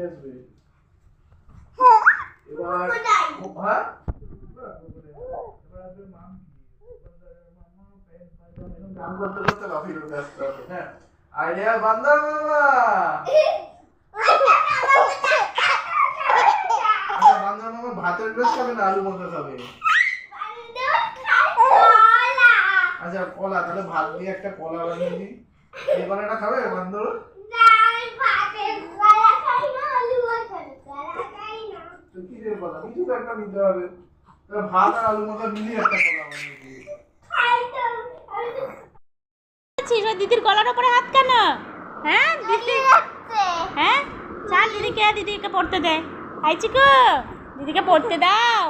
আসবে। এবার হ্যাঁ এবার আসবে মাম গান করতে করতে লাফিয়ে উঠে আসতে হবে। হ্যাঁ আইডিয়া বান্দর মামা বান্দর মামা ভাতের ড্রেস খাবে না আলু মজা খাবে? আচ্ছা কলা, তাহলে ভাত দিয়ে একটা কলা বানিয়ে দিই। এই কলাটা খাবে বান্দর? কি রে কলা, কিছু তো একটা নিতে হবে। ভাত আর আলু মজা মিলিয়ে একটা কলা বানিয়ে দিই। দিদির গলার উপরে হাত কেন? হ্যাঁ দিদি, হ্যাঁ চল দিদিকে পড়তে দে। আইচিকু দিদিকে পড়তে দাও।